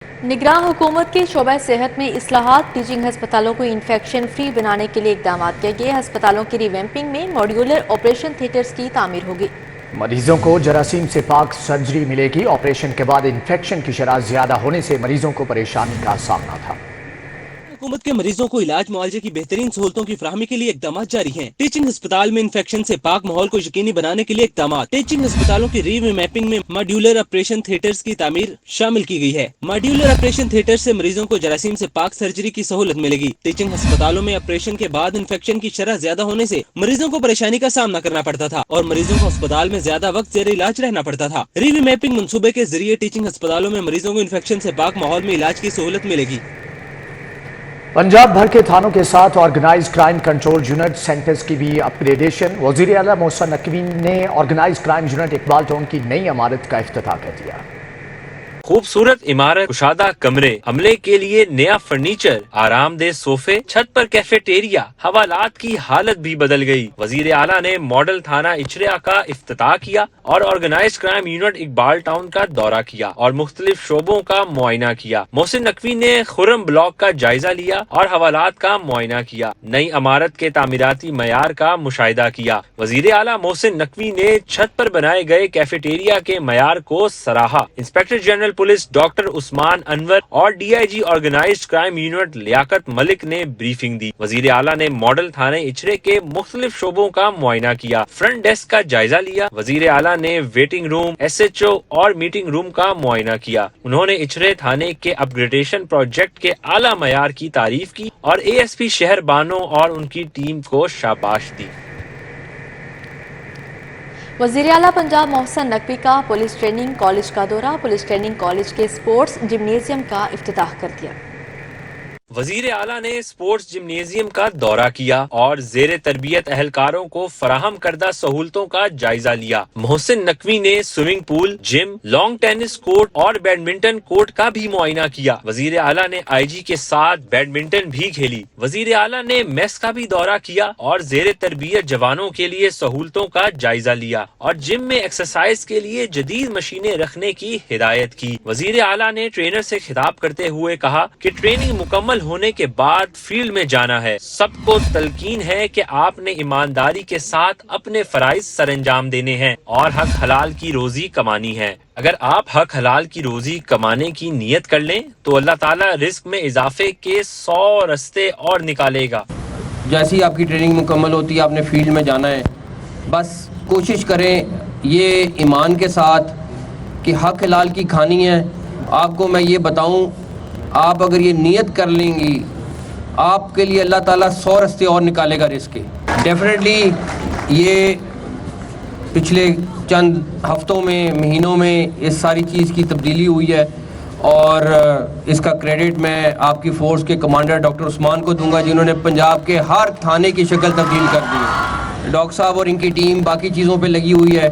निगरान हुकूमत के शोबा सेहत में इस्लाहात, टीचिंग हस्पतालों को इंफेक्शन फ्री बनाने के लिए इकदाम किए गए। हस्पतालों की रिवैम्पिंग में मॉड्यूलर ऑपरेशन थिएटर्स की तामीर होगी। मरीजों को जरासीम से पाक सर्जरी मिलेगी। ऑपरेशन के बाद इंफेक्शन की शरह ज्यादा होने से मरीजों को परेशानी का सामना था। हुकूमत के मरीजों को इलाज मुआवजे की बेहतरीन सहूलतों की फराहमी के लिए इकदाम जारी हैं। टीचिंग अस्पताल में इंफेक्शन से पाक माहौल को यकीनी बनाने के लिए इकदाम। टीचिंग अस्पतालों की रीमैपिंग में मॉड्यूलर ऑपरेशन थिएटर्स की तामीर शामिल की गई है। मॉड्यूलर ऑपरेशन थिएटर से मरीजों को जरासीम से पाक सर्जरी की सहूलत मिलेगी। टीचिंग अस्पतालों में ऑपरेशन के बाद इंफेक्शन की शरह ज्यादा होने से मरीजों को परेशानी का सामना करना पड़ता था और मरीजों को अस्पताल में ज्यादा वक्त जेर इलाज रहना पड़ता था। रीमैपिंग मंसूबे के जरिए टीचिंग अस्पतालों में मरीजों को इंफेक्शन से पाक माहौल में इलाज की सहूलत मिलेगी। पंजाब भर के थानों के साथ organise crime control unit centres की भी अपग्रेडेशन। वज़ीर आला मोहसिन नकवी ने organise crime unit Iqbal Town की नई इमारत का इफ्तिताह कर दिया। खूबसूरत इमारत, कुशादा कमरे, हमले के लिए नया फर्नीचर, आरामदेह सोफे, छत पर कैफेटेरिया, हवालात की हालत भी बदल गई। वजीर आला ने मॉडल थाना इचरिया का इफ्तिताह किया और organise crime unit Iqbal Town का दौरा किया और मुख्तलिफ शोबों का मुआयना किया। मोहसिन नकवी ने खुर्रम ब्लॉक का जायजा लिया और हवालात का मुआयना किया। नई इमारत के तामीराती मयार का मुशाहिदा किया। वजीर आला मोहसिन नकवी ने छत पर बनाए गए कैफेटेरिया के मयार को सराहा। Inspector general police doctor Usman Anwar और DIG organised crime unit Liaquat Malik ने ब्रीफिंग दी। वजीर आला ने मॉडल थाने इचरे के मुख्तलिफ शोबों का मुआयना किया, फ्रंट डेस्क का जायजा लिया। वजीर आला ने वेटिंग रूम, एसएचओ और मीटिंग रूम का मुआयना किया। उन्होंने इचरे थाने के अपग्रेडेशन प्रोजेक्ट के आला मयार की तारीफ की और एएसपी शहर बानो और उनकी टीम को शाबाश दी। वज़ीर आला पंजाब मोहसिन नकवी का पुलिस ट्रेनिंग कॉलेज का दौरा। पुलिस ट्रेनिंग कॉलेज के स्पोर्ट्स जिम्नेजियम का इफ्तिताह कर दिया। वजीर आला ने स्पोर्ट्स जिम्नेजियम का दौरा किया और जेर तरबियत अहलकारों को फराहम करदा सहूलतों का जायजा लिया। मोहसिन नकवी ने swimming pool, gym, long tennis court और बैडमिंटन कोर्ट का भी मुआयना किया। वजीर आला ने आईजी के साथ बैडमिंटन भी खेली। वजीर आला ने मेस का भी दौरा किया और जेर तरबियत जवानों के लिए सहूलतों का जायजा लिया और जिम में एक्सरसाइज के लिए जदीद मशीनें रखने की हिदायत की। वजीर आला ने ट्रेनर से खिताब करते हुए कहा कि ट्रेनिंग मुकम्मल होने के बाद फील्ड में जाना है। सबको तलकीन है कि आपने ईमानदारी के साथ अपने फराइज सरंजाम देने हैं और हक हलाल की रोजी कमानी है। अगर आप हक हलाल की रोजी कमाने की नीयत कर लें तो अल्लाह ताला रिस्क में इजाफे के 100 रास्ते और निकालेगा। जैसे ही आपकी ट्रेनिंग मुकम्मल होती है आपने फील्ड में जाना है, बस कोशिश करें ये ईमान के साथ कि हक हलाल की खानी है। आपको मैं ये बताऊं, आप अगर ये नियत कर लेंगी आपके लिए अल्लाह ताला 100 रास्ते और निकालेगा रिस्क के। डेफिनेटली ये पिछले चंद हफ्तों में, महीनों में इस सारी चीज़ की तब्दीली हुई है और इसका क्रेडिट मैं आपकी फोर्स के कमांडर डॉक्टर उस्मान को दूंगा जिन्होंने पंजाब के हर थाने की शक्ल तब्दील कर दी। डॉक्टर साहब और इनकी टीम बाकी चीज़ों पे लगी हुई है,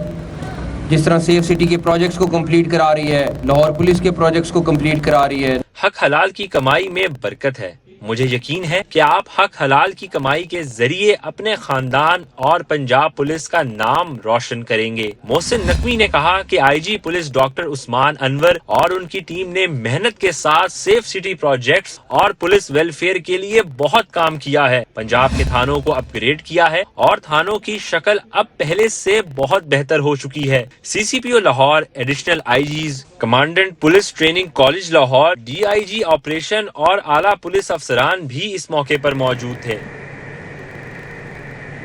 जिस तरह सेफ सिटी के प्रोजेक्ट्स को कंप्लीट करा रही है, लाहौर पुलिस के प्रोजेक्ट्स को कंप्लीट करा रही है। हक हलाल की कमाई में बरकत है। मुझे यकीन है कि आप हक हलाल की कमाई के जरिए अपने खानदान और पंजाब पुलिस का नाम रोशन करेंगे। मोहसिन नकवी ने कहा कि IG police doctor Usman Anwar और उनकी टीम ने मेहनत के साथ सेफ सिटी प्रोजेक्ट्स और पुलिस वेलफेयर के लिए बहुत काम किया है। पंजाब के थानों को अपग्रेड किया है और थानों की शक्ल अब पहले से बहुत बेहतर हो चुकी है। CCPO Lahore, additional IGs, commandant police training college Lahore, DIG operation और आला पुलिस अफसरान भी इस मौके पर मौजूद थे।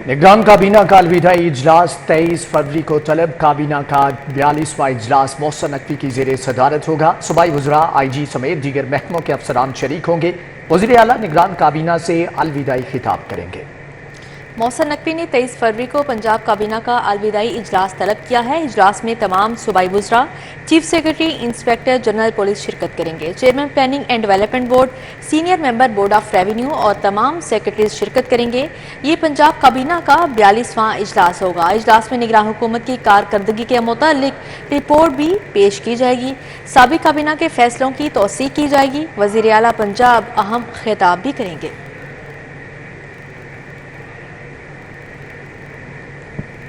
निगरान काबीना का अलविदाई इजलास 23 फरवरी को तलब। काबीना का 42वां इजलास मोहसिन नकवी की जेर सदारत होगा। सूबाई वज़रा, आईजी समेत दीगर महकमों के अफसरान शरीक होंगे। वज़ीर आला निगरान काबीना से अलविदाई खिताब करेंगे। मोहसिन नकवी ने 23 फरवरी को पंजाब काबीना का अलविदाई इजलास तलब किया है। इजलास में तमाम सूबाई वज़रा, chief secretary, inspector general police शिरकत करेंगे। Chairman planning and development board, senior member board of revenue और तमाम सेक्रेटरीज शिरकत करेंगे। ये पंजाब काबीना का 42वां इजलास होगा। इजलास में निगरान हुकूमत की कारकर्दगी के मुतालिक रिपोर्ट भी पेश की जाएगी। साबिक़ काबीना के फैसलों की तौसीक की जाएगी। वज़ीर आला पंजाब अहम खिताब भी करेंगे।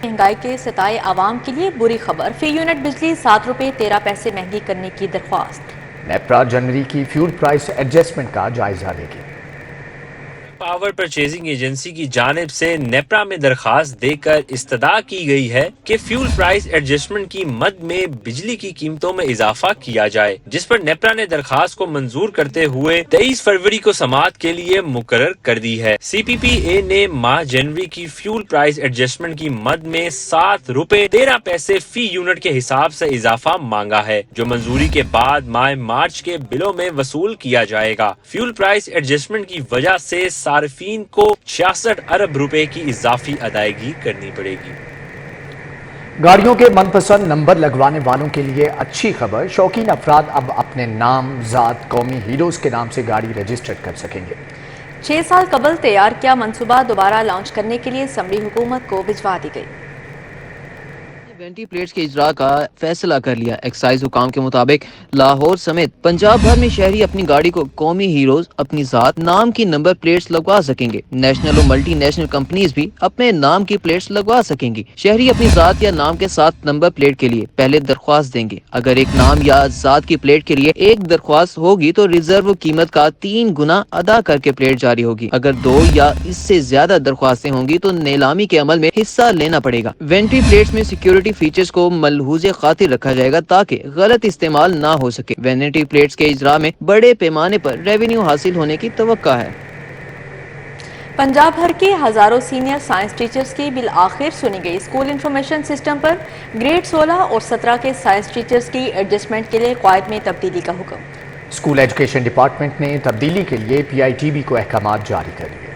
महंगाई के सताए आवाम के लिए बुरी खबर। फी यूनिट बिजली 7 रुपये 13 पैसे महंगी करने की दरख्वास्त। नेपरा जनवरी की फ्यूल प्राइस एडजस्टमेंट का जायजा लेगी। पावर परचेजिंग एजेंसी की जानिब से नेपरा में दरखास्त देकर इस्तदा की गई है कि फ्यूल प्राइस एडजस्टमेंट की मद में बिजली की कीमतों में इजाफा किया जाए, जिस पर नेपरा ने दरखास्त को मंजूर करते हुए 23 फरवरी को समाअत के लिए मुकर्रर कर दी है। CPPA ने माह जनवरी की फ्यूल प्राइस एडजस्टमेंट की मद में 7 रुपए 13 पैसे फी यूनिट के हिसाब से इजाफा मांगा है, जो मंजूरी के बाद माह मार्च के बिलों में वसूल किया जाएगा। फ्यूल प्राइस एडजस्टमेंट की वजह से सार्फिन को 66 अरब रुपए की इजाफी अदायगी करनी पड़ेगी। गाड़ियों के मनपसंद नंबर लगवाने वालों के लिए अच्छी खबर, शौकीन अफराद अब अपने नाम ज़ात कौमी हीरोज़ के नाम से गाड़ी रजिस्टर्ड कर सकेंगे। 6 साल कबल तैयार किया मंसूबा दोबारा लॉन्च करने के लिए असम्बली हुकूमत को भिजवा दी गई। 20 प्लेट्स के इजरा का फैसला कर लिया। एक्साइज हुकाम के मुताबिक लाहौर समेत पंजाब भर में शहरी अपनी गाड़ी को कौमी हीरोज अपनी जात नाम की नंबर प्लेट्स लगवा सकेंगे। नेशनल और मल्टी नेशनल कंपनीज भी अपने नाम की प्लेट्स लगवा सकेंगी। शहरी अपनी जात या नाम के साथ नंबर प्लेट के लिए पहले दरख्वास्त देंगे। अगर एक नाम या जात की प्लेट के लिए एक दरख्वास्त होगी तो रिजर्व कीमत का 3 गुना अदा करके प्लेट जारी होगी। अगर 2 या इससे ज्यादा दरख्वास्तें होंगी तो नीलामी के अमल में हिस्सा लेना पड़ेगा। वेंट्री प्लेट्स में सिक्योरिटी फीचर्स को मलहूज़े खातिर रखा जाएगा ताकि गलत इस्तेमाल ना हो सके। वैनिटी प्लेट्स के इजरा में बड़े पैमाने पर रेवेन्यू हासिल होने की तवक्का है। पंजाब भर के हजारों सीनियर साइंस टीचर्स की बिल आखिर सुनी गई। स्कूल इंफॉर्मेशन सिस्टम पर ग्रेड 16 और 17 के साइंस टीचर्स की एडजस्टमेंट के लिए क़वायद में तब्दीली का हुक्म। स्कूल एजुकेशन डिपार्टमेंट ने तब्दीली के लिए PITB को अहकामात जारी कर दिए।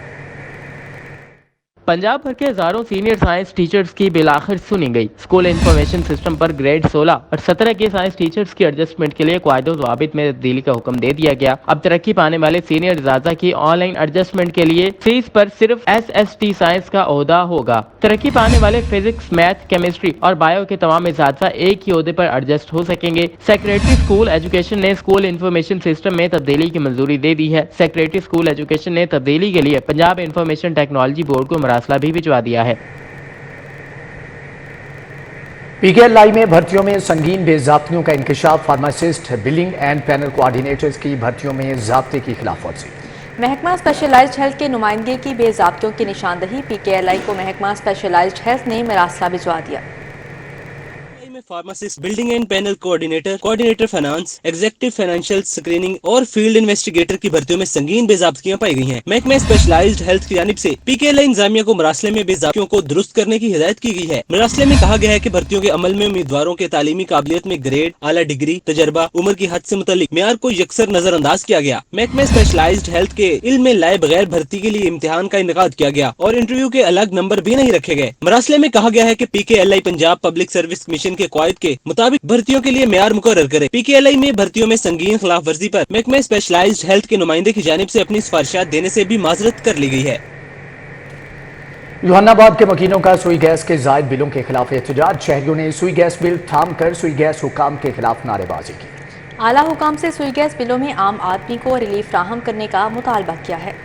पंजाब भर के हजारों सीनियर साइंस टीचर्स की बिल आखिर सुनी गई। स्कूल इंफॉर्मेशन सिस्टम पर ग्रेड 16 और 17 के साइंस टीचर्स की एडजस्टमेंट के लिए क़वायद ज़वाबित में तब्दीली का हुक्म दे दिया गया। अब तरक्की पाने वाले सीनियर इजाज़ा की ऑनलाइन एडजस्टमेंट के लिए फीस पर सिर्फ SST साइंस का ओहदा होगा। तरक्की पाने वाले फिजिक्स, मैथ, केमिस्ट्री और बायो के तमाम इजाज़ा एक ही ओहदे पर एडजस्ट हो सकेंगे। सेक्रेटरी स्कूल एजुकेशन ने स्कूल इंफॉर्मेशन सिस्टम में तब्दीली की मंजूरी दे दी है। सेक्रेटरी स्कूल एजुकेशन ने तब्दीली के लिए पंजाब इंफॉर्मेशन टेक्नोलॉजी बोर्ड को मरासला भी भिजवा दिया है। PKLI में भर्तियों में संगीन बेज़ाब्तियों का इंकशाफ, pharmacist, billing and panel coordinators की भर्तियों में ज़ाब्ते की खिलाफवर्जी। महकमा स्पेशलाइज्ड हेल्थ के नुमाइंदगी की बेज़ाब्तियों की निशानदही, PKLI को महकमा स्पेशलाइज्ड हेल्थ ने मरासला भिजवा दिया। Pharmacist, building and panel coordinator finance, executive financial screening और फील्ड इन्वेस्टिगेटर की भर्तियों में संगीन बेज़ाब्तियां पाई गई हैं। महकमा स्पेशलाइज्ड हेल्थ की जानिब से PKLI इंतजामिया को मरासले में बेज़ाब्तियों को दुरुस्त करने की हिदायत की गई है। मरासले में कहा गया है कि भर्तियों के अमल में उम्मीदवारों के तालीमी काबिलियत में ग्रेड, आला डिग्री, तजर्बा, उम्र की हद से मुतालिक मेयार को यकसर नजरअंदाज किया गया। महकमा स्पेशलाइज्ड हेल्थ के इल्म में लाए बगैर भर्ती के लिए इम्तिहान का इनेकाद किया गया और इंटरव्यू के अलग नंबर भी नहीं रखे गए। मरासले में कहा गया है कि PKLI Punjab public service mission के क़वायद के मुताबिक भर्तियों के लिए मेयार मुकर्रर करे। PKLI में भर्तियों में संगीन खिलाफ वर्जी पर महकमा स्पेशलाइज्ड हेल्थ के नुमाइंदे की जानिब से अपनी सिफारिशात देने से भी माजरत कर ली गई है। जहानाबाद के मकीनों का सुई गैस के जायद बिलों के खिलाफ एहतजाज, शहरियों ने सुई गैस बिल थाम कर सुई गैस हुकाम के खिलाफ नारेबाजी की। आला हुकाम से सुई गैस बिलों में आम आदमी को रिलीफ फ्राहम करने का मुतालबा किया है।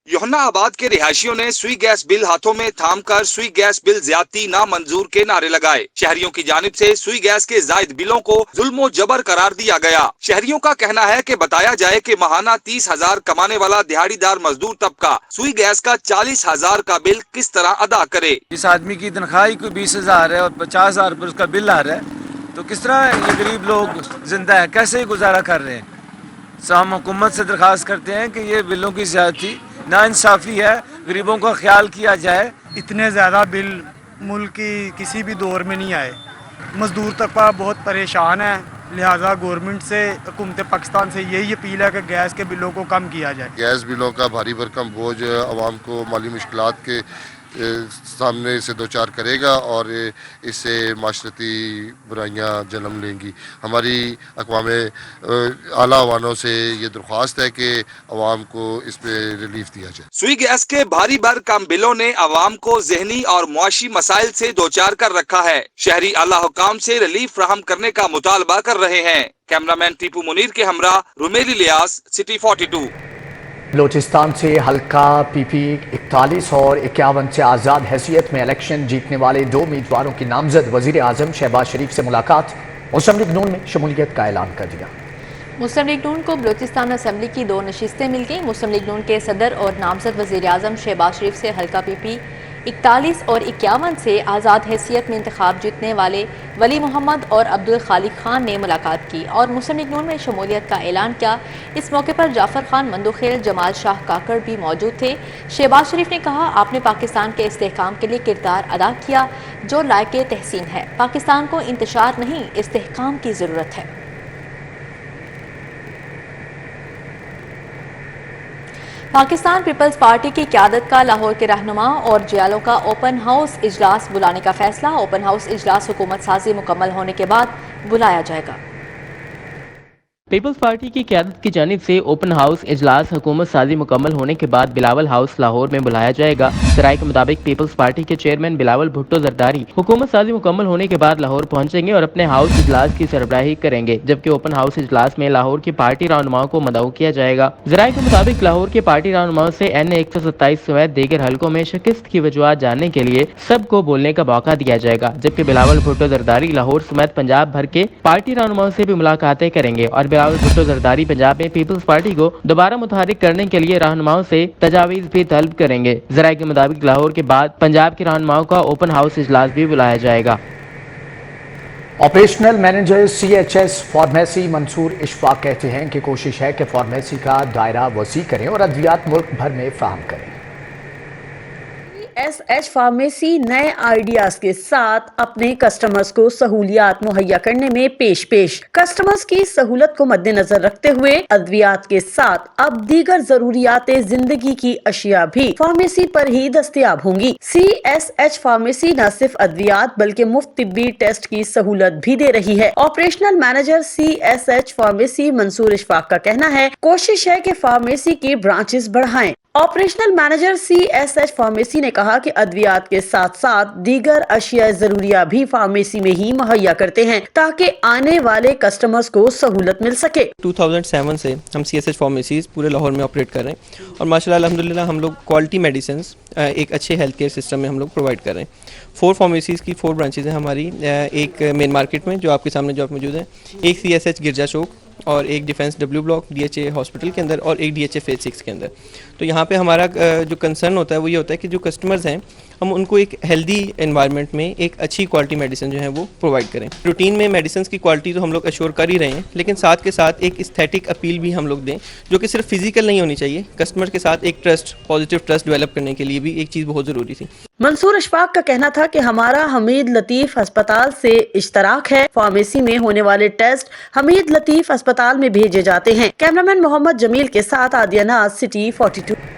जहानाबाद के रिहायशियों ने सुई गैस बिल हाथों में थाम कर सुई गैस बिल ज्यादती ना मंजूर के नारे लगाए। शहरियों की जानिब से सुई गैस के जायद बिलों को जुल्म जबर करार दिया गया। शहरियों का कहना है कि बताया जाए कि माहाना 30,000 कमाने वाला दिहाड़ीदार मजदूर तबका सुई गैस का 40,000 का बिल किस तरह अदा करे। इस आदमी की तनख्वाह ही कोई 20,000 है और 50,000 पर उसका बिल आ रहा है, तो किस तरह ये गरीब लोग जिंदा है, कैसे गुजारा कर रहे हैं। सो हम हुकूमत से दरख्वास्त करते हैं कि ये बिलों की ज्यादती नाइंसाफी है, गरीबों का ख्याल किया जाए। इतने ज़्यादा बिल मुल्क की किसी भी दौर में नहीं आए। मजदूर तबका बहुत परेशान है, लिहाजा गवर्नमेंट से, हुकूमत पाकिस्तान से यही अपील है कि गैस के बिलों को कम किया जाए। गैस बिलों का भारी भरकम बोझ आवाम को माली मुश्किलात के सामने से दो चार करेगा और इससे माशरती बुराइयां जन्म लेंगी। हमारी अक़वामे आला अवानों से ये दरख्वास्त है कि अवाम को इस पे रिलीफ दिया जाए। सुई गैस के भारी भरकम बिलों ने अवाम को ज़हनी और मुआशी मसाइल से दो चार कर रखा है। शहरी आला हुकाम से रिलीफ फ्राहम करने का मुतालबा कर रहे हैं। कैमरामैन टीपू मुनीर के हमरा रुमेली लियास, सिटी 42। बलोचिस्तान से हल्का PP 41 और 51 से आज़ाद हैसियत में इलेक्शन जीतने वाले 2 उम्मीदवारों की नामजद वज़ीर आज़म शहबाज शरीफ से मुलाकात। मुस्लिम लीग नून में शमूलियत का ऐलान कर दिया। मुस्लिम लीग नून को बलूचिस्तान असम्बली की 2 नशिस्तें मिल गईं। मुस्लिम लीग नून के सदर और नामजद वज़ीर आज़म शहबाज शरीफ से हल्का PP 41 और 51 से आज़ाद हैसियत में इंतखाब जीतने वाले वली मोहम्मद और अब्दुल खालिक खान ने मुलाकात की और मुस्लिम लीग नून में शमूलियत का ऐलान किया। इस मौके पर जाफर खान मंदोखेल, जमाल शाह काकड़ भी मौजूद थे। शहबाज शरीफ ने कहा, आपने पाकिस्तान के इस्तेहकाम के लिए किरदार अदा किया जो लायक तहसीन है। पाकिस्तान को इंतशार नहीं, इस्तेहकाम की ज़रूरत है। पाकिस्तान पीपल्स पार्टी की क़यादत का लाहौर के रहनुमा और जियालों का ओपन हाउस इजलास बुलाने का फैसला। ओपन हाउस इजलास हुकूमत साजी मुकम्मल होने के बाद बुलाया जाएगा। पीपल्स पार्टी की क़यादत की जानिब से ओपन हाउस इजलास हुकूमत साजी मुकम्मल होने के बाद बिलावल हाउस लाहौर में बुलाया जाएगा। ज़राए के मुताबिक पीपल्स पार्टी के चेयरमैन बिलावल भुट्टो जरदारी हुकूमत साजी मुकम्मल होने के बाद लाहौर पहुंचेंगे और अपने हाउस इजलास की सरबराही करेंगे, जबकि ओपन हाउस इजलास में लाहौर की पार्टी रहनुमाओं को मदऊ किया जाएगा। ज़राए के मुताबिक लाहौर के पार्टी रहनुमाओं से NA 127 समेत दीगर हलकों में शिकस्त की वजूहत जानने के लिए सबको बोलने का मौका दिया जाएगा, जबकि बिलावल भुट्टो जरदारी लाहौर समेत पंजाब भर के पार्टी रहनुमाओं से भी मुलाकातें करेंगे और बिलावल भुट्टो जरदारी पंजाब में पीपल्स पार्टी को दोबारा मुतहरिक करने के लिए रहनुमाओं से तजावीज भी तलब करेंगे। ज़राए के मुताबिक लाहौर के बाद पंजाब के रहनुमाओं का ओपन हाउस इजलास भी बुलाया जाएगा। Operational manager CHS pharmacy Mansoor Ishfaq कहते हैं कि कोशिश है कि फार्मेसी का दायरा वसी करें और अद्वियात मुल्क भर में फराहम करें। CSH फार्मेसी नए आइडियाज के साथ अपने कस्टमर्स को सहूलियात मुहैया करने में पेश कस्टमर्स की सहूलत को मद्देनजर रखते हुए अद्वियात के साथ अब दीगर जरूरियात जिंदगी की अशिया भी फार्मेसी पर ही दस्तयाब होंगी। CSH फार्मेसी न सिर्फ अद्वियात बल्कि मुफ्त तिब्बी टेस्ट की सहूलत भी दे रही है। Operational manager CSH pharmacy Mansoor Ishfaq का कहना है, कोशिश है कि फार्मेसी की ब्रांचेस बढ़ाएं। ऑपरेशनल मैनेजर CSH फार्मेसी ने कहा कि अद्वियात के साथ साथ दीगर अशिया जरूरिया भी फार्मेसी में ही मुहैया करते हैं ताकि आने वाले कस्टमर्स को सहूलत मिल सके। 2007 से हम CSH फार्मेसीज पूरे लाहौर में ऑपरेट कर रहे हैं और माशाल्लाह अल्हम्दुलिल्लाह हम लोग क्वालिटी मेडिसिन एक अच्छे हेल्थ केयर सिस्टम में हम लोग प्रोवाइड कर रहे हैं। 4 फार्मेसीज़ की 4 ब्रांचेज हैं हमारी, एक मेन मार्केट में जो आपके सामने जो आप मौजूद है, एक CSH गिरजा चौक और एक defence W block DHA hospital के अंदर और एक DHA फेज 6 के अंदर। तो यहाँ पे हमारा जो कंसर्न होता है वो ये होता है कि जो कस्टमर्स हैं हम उनको एक हेल्दी एनवायरनमेंट में एक अच्छी क्वालिटी मेडिसिन जो है वो प्रोवाइड करें। रूटीन में मेडिसिन की क्वालिटी तो हम लोग अश्योर कर ही रहे हैं, लेकिन साथ के साथ एक एस्थेटिक अपील भी हम लोग दें जो कि सिर्फ फिजिकल नहीं होनी चाहिए। कस्टमर के साथ एक ट्रस्ट, पॉजिटिव ट्रस्ट डेवलप करने के लिए भी एक चीज़ बहुत ज़रूरी थी। मंसूर इशफाक का कहना था कि हमारा हमीद लतीफ़ अस्पताल से इश्तराक है। फार्मेसी में होने वाले टेस्ट हमीद लतीफ़ अस्पताल में भेजे जाते हैं। कैमरामैन मोहम्मद जमील के साथ आदिया नाज, सिटी 42।